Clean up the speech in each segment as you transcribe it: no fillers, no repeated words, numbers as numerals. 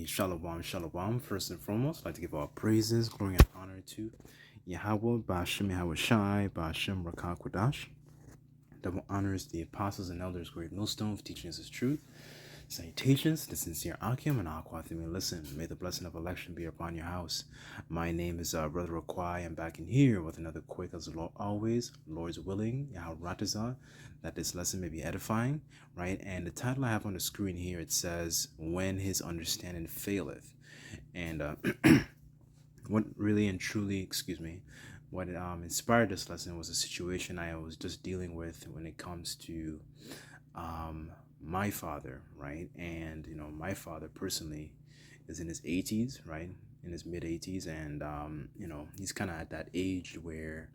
Shalom, shalom. First and foremost, I'd like to give all praises, glory, and honor to Yahweh, Ba'ashem Yahweh Shai, Ba'ashem Rakah Kodash. Double honors the apostles and elders, great millstone, for teaching us his truth. Salutations, the sincere Akim and Aquathimi. Listen, may the blessing of election be upon your house. My name is Brother Raquai. I'm back in here with another quick, as the Lord always, Lord's willing, Yahweh Ratazah, that this lesson may be edifying, right? And the title I have on the screen here, it says, When His Understanding Faileth. And what really and truly, what inspired this lesson was a situation I was just dealing with when it comes to my father, right? And my father personally is in his 80s, right? In his mid 80s, and he's kind of at that age where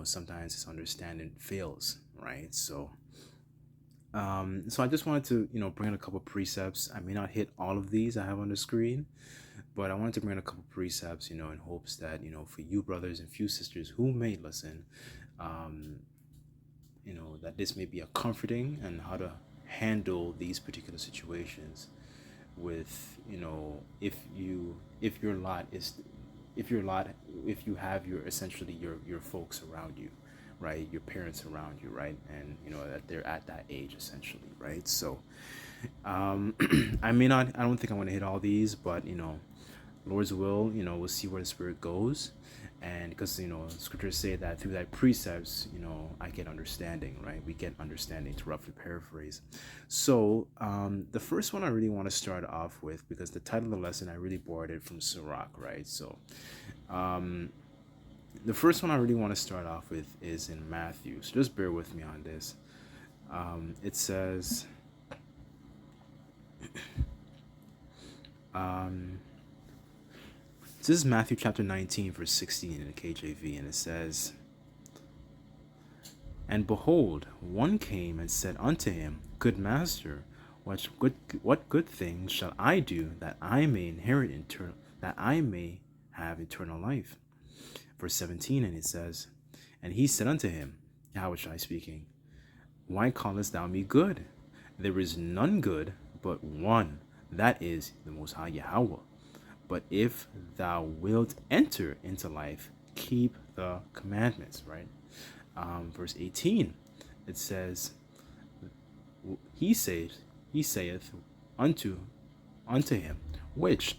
sometimes his understanding fails, right? So I just wanted to bring in a couple precepts. I may not hit all of these I have on the screen, but I wanted to bring in a couple precepts, in hopes that for you brothers and few sisters who may listen, that this may be a comforting and how to handle these particular situations with if you have your essentially your folks around you, right, your parents around you, right, and that they're at that age essentially, right? So I don't think I'm going to hit all these, but Lord's will, we'll see where the spirit goes. And because scriptures say that through thy precepts I get understanding, right? We get understanding, to roughly paraphrase. So the first one I really want to start off with, because the title of the lesson I really borrowed it from Sirach, right? So the first one I really want to start off with is in Matthew, so just bear with me on this. It says this is Matthew chapter 19, verse 16 in the KJV, and it says, And behold, one came and said unto him, Good master, what good things shall I do that I may have eternal life? Verse 17, and it says, And he said unto him, Yahushua speaking, Why callest thou me good? There is none good but one, that is the Most High Yahweh. But if thou wilt enter into life, keep the commandments, right? Verse 18, it says, He saith unto him, which,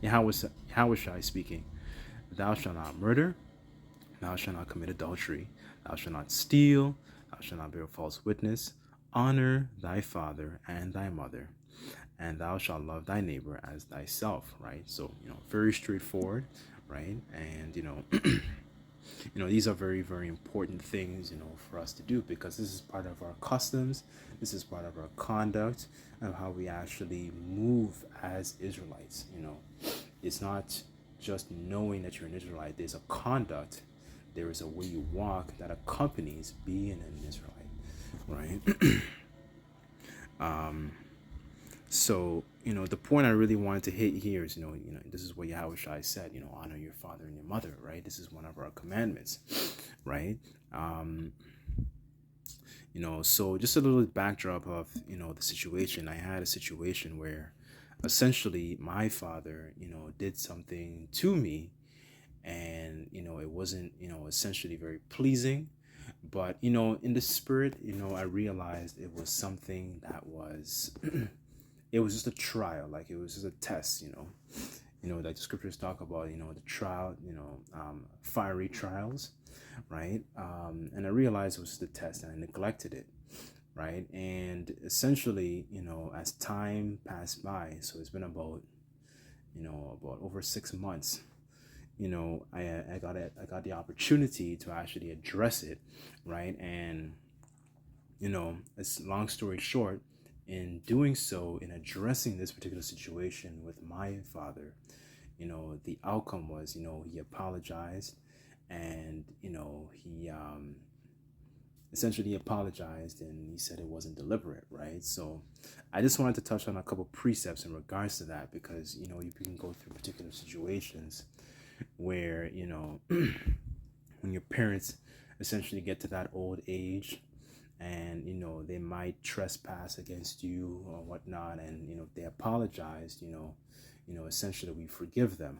Yahushua speaking, Thou shalt not murder, thou shalt not commit adultery, thou shalt not steal, thou shalt not bear false witness, honor thy father and thy mother, and thou shalt love thy neighbor as thyself, right? So, very straightforward, right? And, these are very, very important things, for us to do, because this is part of our customs. This is part of our conduct and how we actually move as Israelites. It's not just knowing that you're an Israelite. There's a conduct. There is a way you walk that accompanies being an Israelite, right? So, the point I really wanted to hit here is, this is what Yahushua said, honor your father and your mother, right? This is one of our commandments, right? So just a little backdrop of, the situation. I had a situation where essentially my father, did something to me, and, it wasn't, essentially very pleasing. But, in the spirit, I realized it was something that was... it was just a trial, like it was just a test, like the scriptures talk about, the trial, fiery trials, right? And I realized it was just a test, and I neglected it, right? And essentially, as time passed by, so it's been about over 6 months, I got the opportunity to actually address it, right? And it's long story short, in doing so, in addressing this particular situation with my father, the outcome was, he apologized, and, he essentially apologized, and he said it wasn't deliberate, right? So I just wanted to touch on a couple precepts in regards to that, because, you can go through particular situations where, when your parents essentially get to that old age, and they might trespass against you or whatnot, and if they apologized, essentially we forgive them,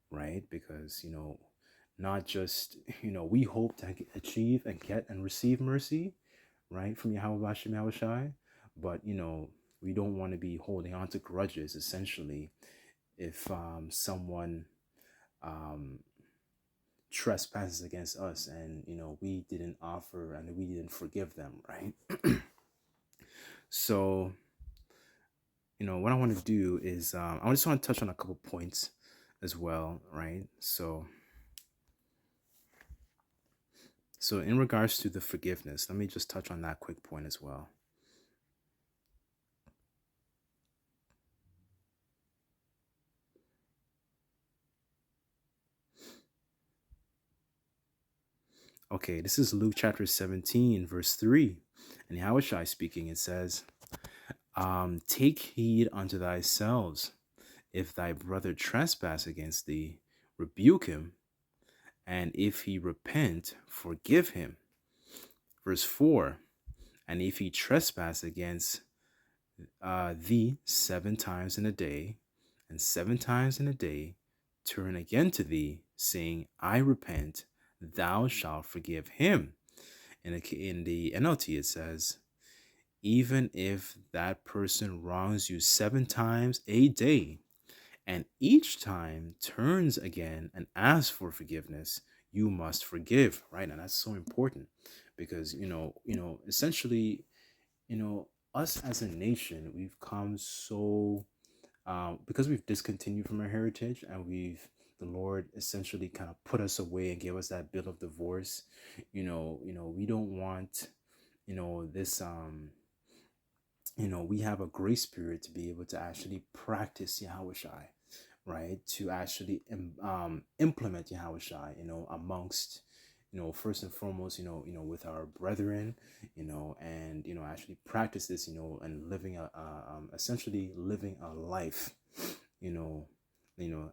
right? Because not just we hope to achieve and get and receive mercy, right, from Yahweh Hashem Yahushai, but we don't want to be holding on to grudges, essentially, if someone um, trespasses against us, and we didn't offer and we didn't forgive them, right? So what I want to do is I just want to touch on a couple points as well, right? So in regards to the forgiveness, let me just touch on that quick point as well. Okay, this is Luke chapter 17, verse 3. And Yahushua speaking, it says, take heed unto thyself. If thy brother trespass against thee, rebuke him, and if he repent, forgive him. Verse 4, and if he trespass against thee 7 times in a day, and 7 times in a day turn again to thee, saying, I repent, thou shalt forgive him. In the NLT it says, even if that person wrongs you 7 times a day, and each time turns again and asks for forgiveness, you must forgive, right? And that's so important, because essentially, us as a nation, we've come so because we've discontinued from our heritage, and the Lord essentially kind of put us away and gave us that bill of divorce. We don't want this we have a grace period to be able to actually practice Yahushai, right? To actually implement Yahushai, amongst, first and foremost, with our brethren, and, actually practice this, and living essentially living a life,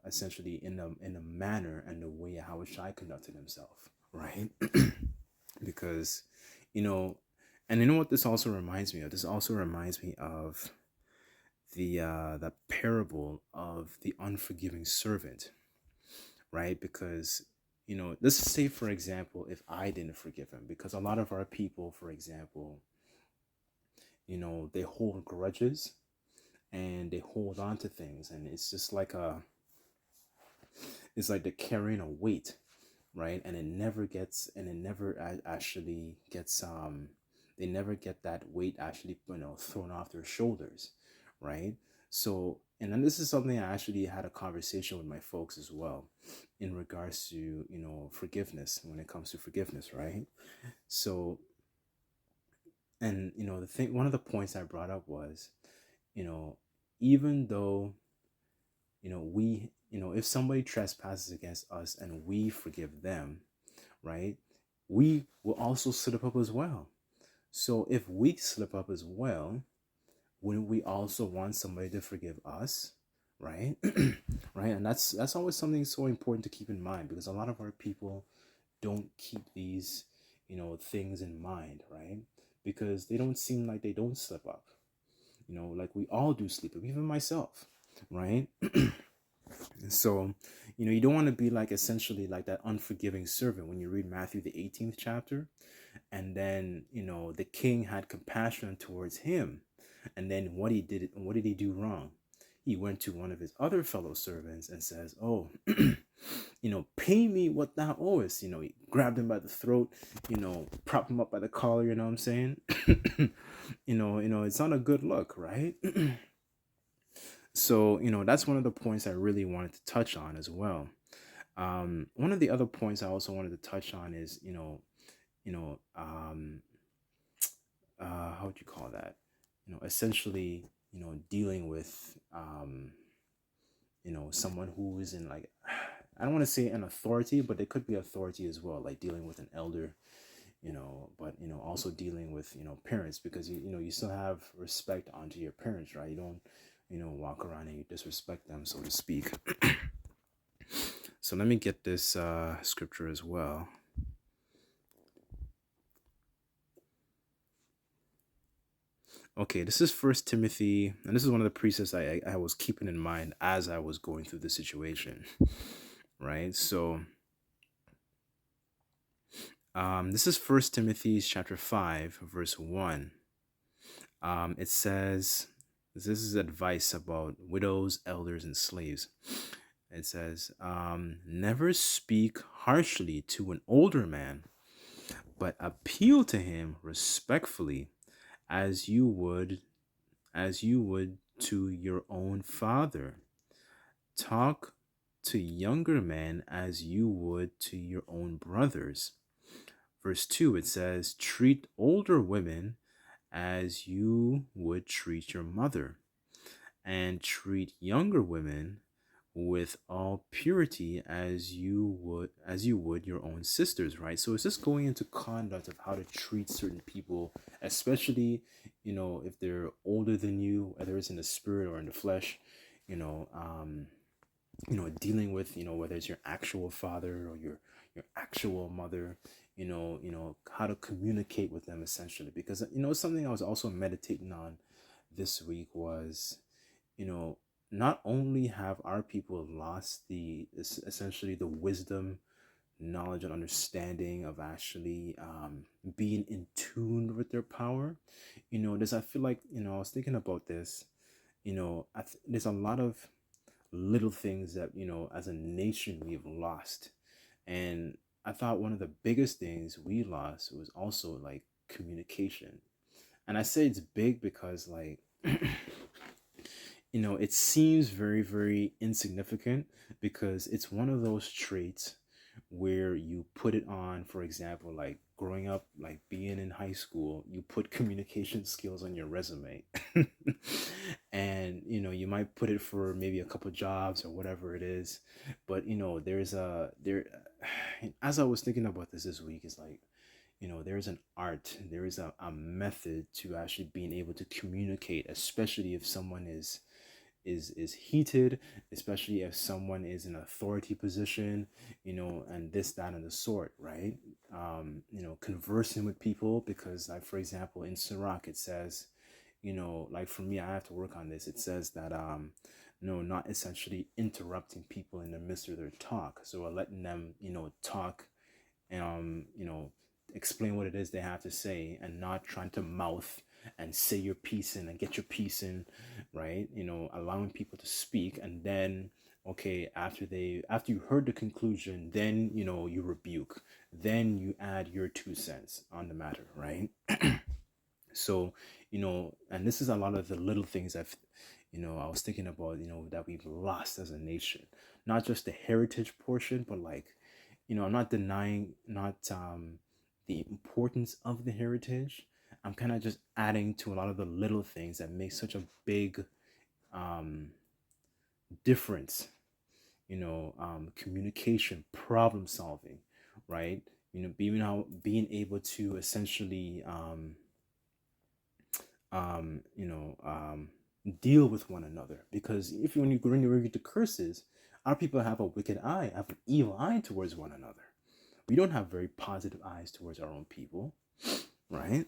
essentially in a manner and the way Yahushai conducted himself, right? Because, and you know what this also reminds me of? This also reminds me of the parable of the unforgiving servant, right? Because let's say, for example, if I didn't forgive him, because a lot of our people, for example, they hold grudges and they hold on to things, and it's just like it's like they're carrying a weight, right? And it never actually gets they never get that weight actually thrown off their shoulders, right? So, and then this is something I actually had a conversation with my folks as well, in regards to forgiveness, when it comes to forgiveness, right? So, and the thing, one of the points I brought up was, even though we if somebody trespasses against us and we forgive them, right, we will also slip up as well. So if we slip up as well, wouldn't we also want somebody to forgive us, right? Right? And that's always something so important to keep in mind, because a lot of our people don't keep these things in mind, right? Because they don't seem like they don't slip up, like we all do slip up, even myself, right? So you don't want to be like, essentially, like that unforgiving servant. When you read Matthew the 18th chapter, and then the king had compassion towards him, and then what did he do wrong? He went to one of his other fellow servants and says, oh, pay me what thou owest. He grabbed him by the throat, prop him up by the collar, you know what I'm saying? It's not a good look, right? So that's one of the points I really wanted to touch on as well. One of the other points I also wanted to touch on is how would you call that? Essentially, dealing with someone who is in, like, I don't want to say an authority, but it could be authority as well, like dealing with an elder, but also dealing with parents, because you still have respect onto your parents, right? You don't walk around and you disrespect them, so to speak. So let me get this scripture as well. Okay, this is First Timothy, and this is one of the precepts I was keeping in mind as I was going through the situation, right? So, this is First Timothy chapter 5, verse 1. It says, this is advice about widows, elders, and slaves. It says, never speak harshly to an older man, but appeal to him respectfully as you would to your own father. Talk to younger men as you would to your own brothers. Verse 2, it says, treat older women as you would treat your mother, and treat younger women with all purity as you would your own sisters, right? So it's just going into conduct of how to treat certain people, especially, if they're older than you, whether it's in the spirit or in the flesh, you know um dealing with, whether it's your actual father or your actual mother, how to communicate with them essentially. Because something I was also meditating on this week was, you know not only have our people lost essentially the wisdom, knowledge, and understanding of actually being in tune with their power. I feel like, I was thinking about this. There's a lot of little things that, as a nation, we've lost. And I thought one of the biggest things we lost was also like communication. And I say it's big because, like, it seems very, very insignificant, because it's one of those traits where you put it on, for example, like growing up, like being in high school, you put communication skills on your resume. And you might put it for maybe a couple jobs or whatever it is. But as I was thinking about this week, is like, there's an art, there is a method to actually being able to communicate, especially if someone is heated, especially if someone is in an authority position, and this, that, and the sort, right? Conversing with people, because, like, for example, in Sirach, it says, like, for me, I have to work on this. It says that, no, not essentially interrupting people in the midst of their talk. So letting them, talk, you know, explain what it is they have to say, and not trying to mouth and say your piece in and get your piece in, right? Allowing people to speak, and then, okay, after you heard the conclusion, then, you rebuke, then you add your 2 cents on the matter, right? So, and this is a lot of the little things I was thinking about, that we've lost as a nation. Not just the heritage portion, but, like, I'm not denying, not the importance of the heritage. I'm kind of just adding to a lot of the little things that make such a big um, difference. Communication, problem solving, right? Being able to essentially um, you know, um, deal with one another. Because if when you read the curses, our people have a wicked eye, have an evil eye towards one another. We don't have very positive eyes towards our own people, right?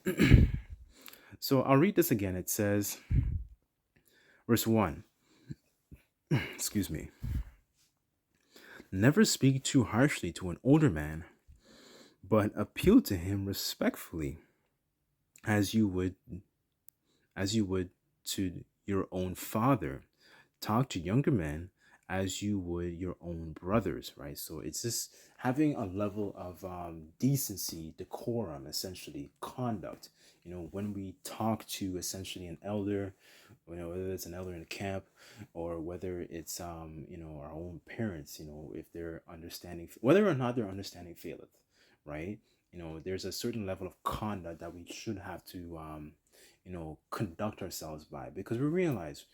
So I'll read this again. It says, verse 1, excuse me. Never speak too harshly to an older man, but appeal to him respectfully, as you would to your own father. Talk to younger men as you would your own brothers, right? So it's just having a level of decency, decorum, essentially conduct. When we talk to essentially an elder, whether it's an elder in the camp, or whether it's our own parents, if they're understanding, whether or not they're understanding faileth, right? There's a certain level of conduct that we should have to conduct ourselves by, because we realize,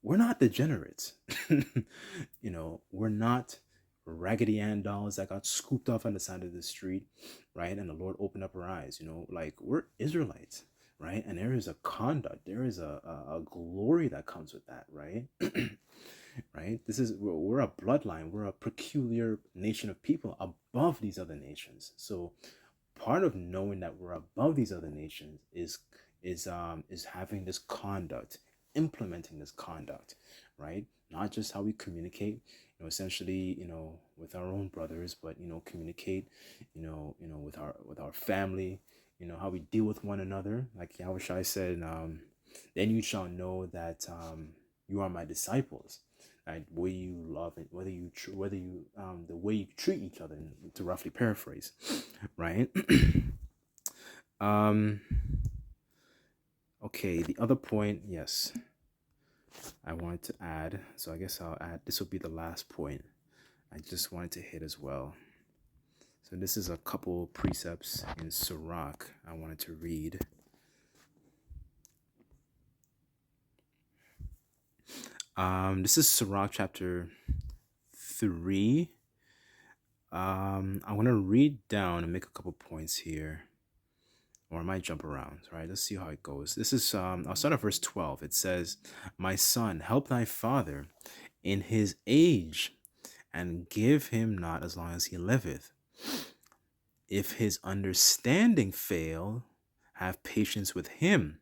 we're not degenerates. We're not Raggedy Ann dolls that got scooped off on the side of the street, right? And the Lord opened up our eyes, like, we're Israelites, right? And there is a conduct, there is a glory that comes with that, right? Right? We're a bloodline, we're a peculiar nation of people above these other nations. So part of knowing that we're above these other nations is is having this conduct, implementing this conduct, right? Not just how we communicate, essentially, with our own brothers, but communicate, with our family, how we deal with one another. Like Yahushua said, then you shall know that you are my disciples. Right, where you love it, whether you the way you treat each other, to roughly paraphrase, right? um okay, the other point, yes, I wanted to add, so I guess I'll add, this will be the last point I just wanted to hit as well. So this is a couple precepts in Sirach I wanted to read. This is Sirach chapter 3. I want to read down and make a couple points here, or I might jump around. Right, let's see how it goes. This is I'll start at verse 12. It says, "My son, help thy father in his age, and give him not as long as he liveth. If his understanding fail, have patience with him,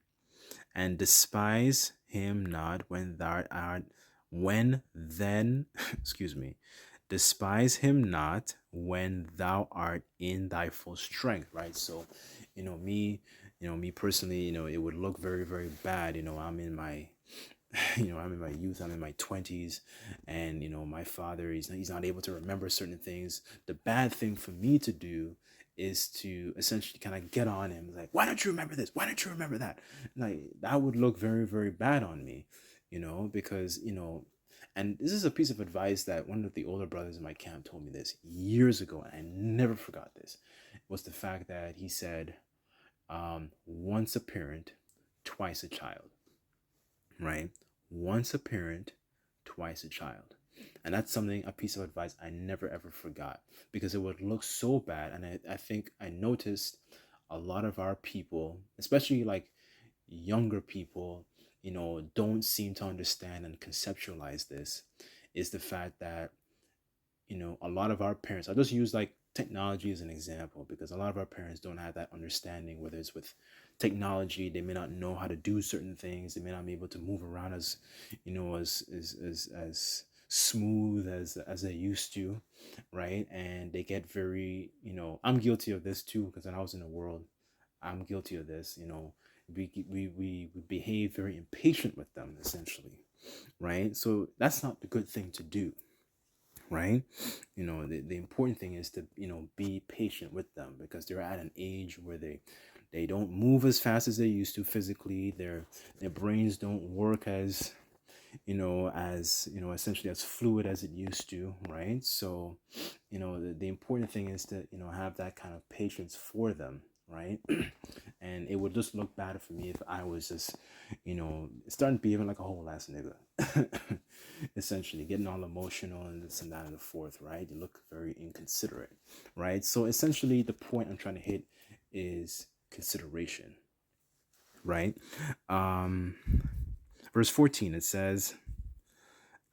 and despise him not when thou art when then excuse me, despise him not when thou art in thy full strength." Right? So me personally, it would look very, very bad. I'm in my I'm in my youth, I'm in my 20s, and my father, he's not able to remember certain things. The bad thing for me to do is to essentially kind of get on him, like, why don't you remember this, why don't you remember that? Like, that would look very, very bad on me, because and this is a piece of advice that one of the older brothers in my camp told me this years ago, and I never forgot this. Was the fact that he said, once a parent, twice a child. Right? Once a parent, twice a child. And that's something, a piece of advice I never ever forgot, because it would look so bad. And I think I noticed a lot of our people, especially like younger people, don't seem to understand and conceptualize this, is the fact that a lot of our parents, I'll just use like technology as an example, because a lot of our parents don't have that understanding, whether it's with technology, they may not know how to do certain things, they may not be able to move around as, as smooth as they used to, right? And they get very, I'm guilty of this too, because when I was in the world, I'm guilty of this, we behave very impatient with them, essentially, right? So that's not the good thing to do, right? The important thing is to be patient with them, because they're at an age where they don't move as fast as they used to physically. Their brains don't work as essentially as fluid as it used to, right? So the important thing is to have that kind of patience for them, right? And it would just look bad for me if I was just starting behaving like a whole ass nigga. Essentially getting all emotional and this and that and the fourth, right? You look very inconsiderate, right? So essentially the point I'm trying to hit is consideration, right? Verse 14, it says,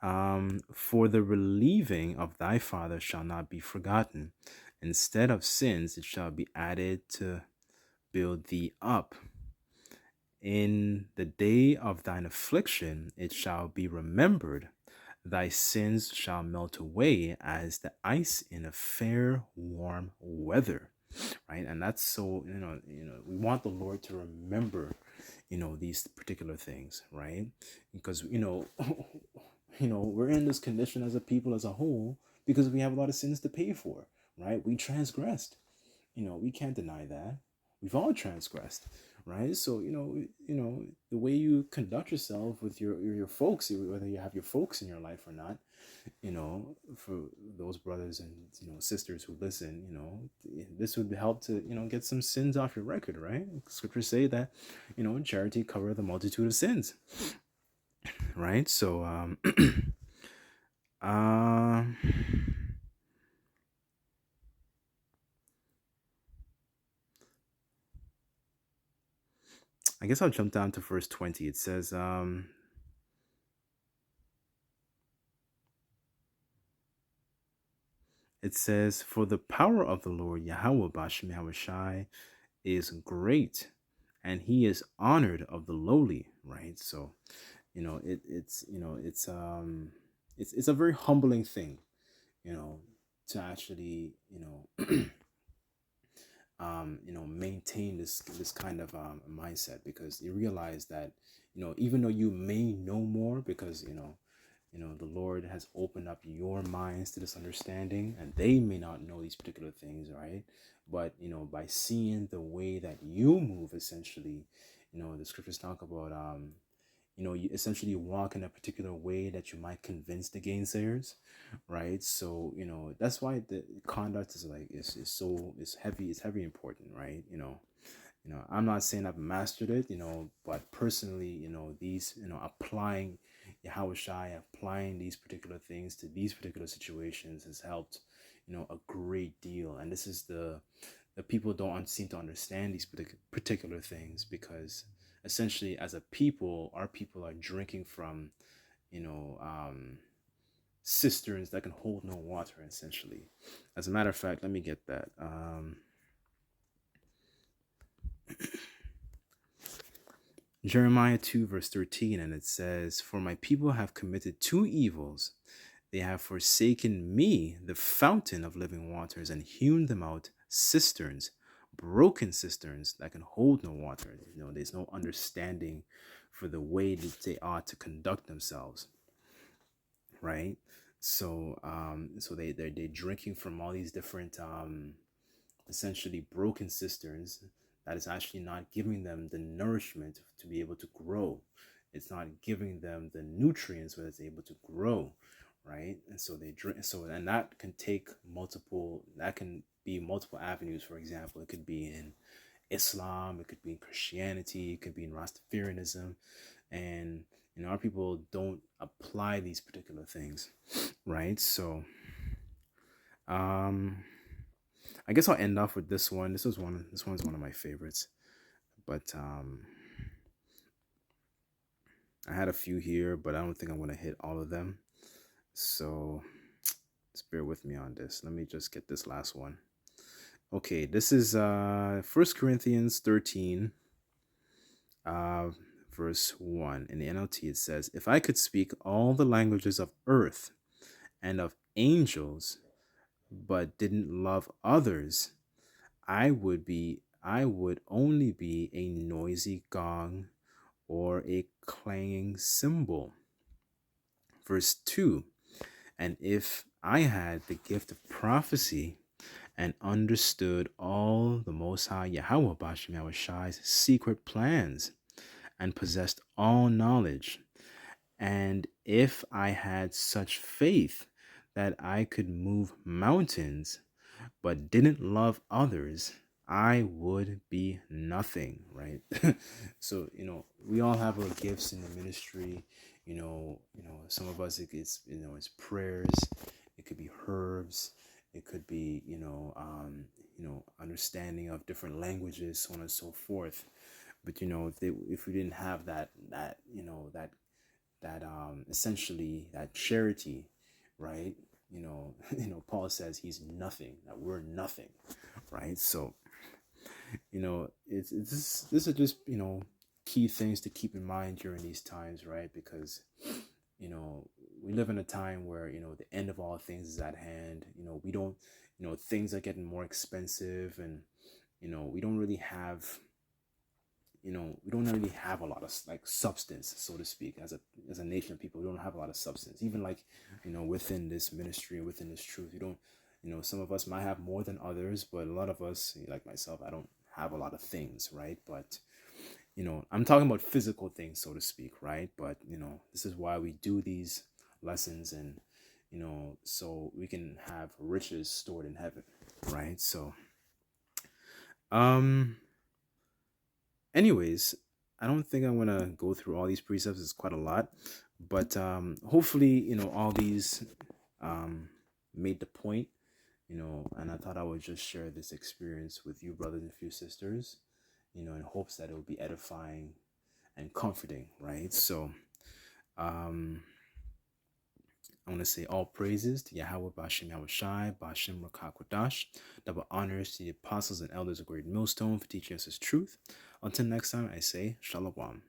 for the relieving of thy father shall not be forgotten. Instead of sins, it shall be added to build thee up. In the day of thine affliction, it shall be remembered. Thy sins shall melt away as the ice in a fair, warm weather. Right? And that's so, we want the Lord to remember, these particular things, right? Because, we're in this condition as a people as a whole because we have a lot of sins to pay for, right? We transgressed. We can't deny that. We've all transgressed, right? So the way you conduct yourself with your folks, whether you have your folks in your life or not, for those brothers and sisters who listen, this would help to get some sins off your record, right? Scriptures say that charity covereth the multitude of sins, right? So I guess I'll jump down to verse 20. It says, for the power of the Lord Yahweh Bashem Yahushai is great, and he is honored of the lowly, right? So, it's a very humbling thing, you know, to actually, maintain this kind of mindset, because you realize that, even though you may know more, because the Lord has opened up your minds to this understanding, and they may not know these particular things, right? But by seeing the way that you move, essentially, the scriptures talk about you essentially walk in a particular way that you might convince the gainsayers, right? So that's why the conduct is like is heavy, it's heavy important, right? I'm not saying I've mastered it, but personally, these, applying Yahushai, applying these particular things to these particular situations has helped, a great deal. And this is the people don't seem to understand these particular things, because essentially, as a people, our people are drinking from, you know, um, cisterns that can hold no water, essentially. As a matter of fact, let me get that. Jeremiah 2, verse 13, and it says, "For my people have committed two evils. They have forsaken me, the fountain of living waters, and hewn them out cisterns, broken cisterns that can hold no water." There's no understanding for the way that they ought to conduct themselves, right? So they're drinking from all these different essentially broken cisterns that is actually not giving them the nourishment to be able to grow. It's not giving them the nutrients where it's able to grow, right? And so they drink. So, and that can take multiple. That can be multiple avenues. For example, it could be in Islam, it could be in Christianity, it could be in Rastafarianism, and our people don't apply these particular things, right? So, I guess I'll end off with this one. This one's one of my favorites. But I had a few here, but I don't think I'm going to hit all of them. So just bear with me on this. Let me just get this last one. Okay, this is 1 Corinthians 13, verse 1. In the NLT, it says, "If I could speak all the languages of earth and of angels, but didn't love others, I would only be a noisy gong or a clanging cymbal." Verse 2, "And if I had the gift of prophecy and understood all the Most High Yahweh Bashim Yahushai's secret plans and possessed all knowledge, and if I had such faith that I could move mountains, but didn't love others, I would be nothing," right? So, we all have our gifts in the ministry. Some of us, it's prayers, it could be herbs, it could be, understanding of different languages, so on and so forth. But, if we didn't have that essentially that charity, right? Paul says he's nothing, that we're nothing, right? So, this are just, key things to keep in mind during these times, right? Because, we live in a time where, the end of all things is at hand. We don't, things are getting more expensive, and, we don't really have a lot of like substance, so to speak, as a nation of people. We don't have a lot of substance, even like within this ministry, within this truth. We don't, some of us might have more than others, but a lot of us, like myself, I don't have a lot of things, right? But I'm talking about physical things, so to speak, right? But this is why we do these lessons, and so we can have riches stored in heaven, right? So anyways, I don't think I'm gonna go through all these precepts. It's quite a lot, but hopefully, all these made the point, and I thought I would just share this experience with you, brothers and few sisters, in hopes that it will be edifying and comforting, right? So, I want to say all praises to Yahweh Bashem Yahushai, Bashem Rakakwadash. Double honors to the apostles and elders of Great Millstone for teaching us his truth. Until next time, I say Shalom.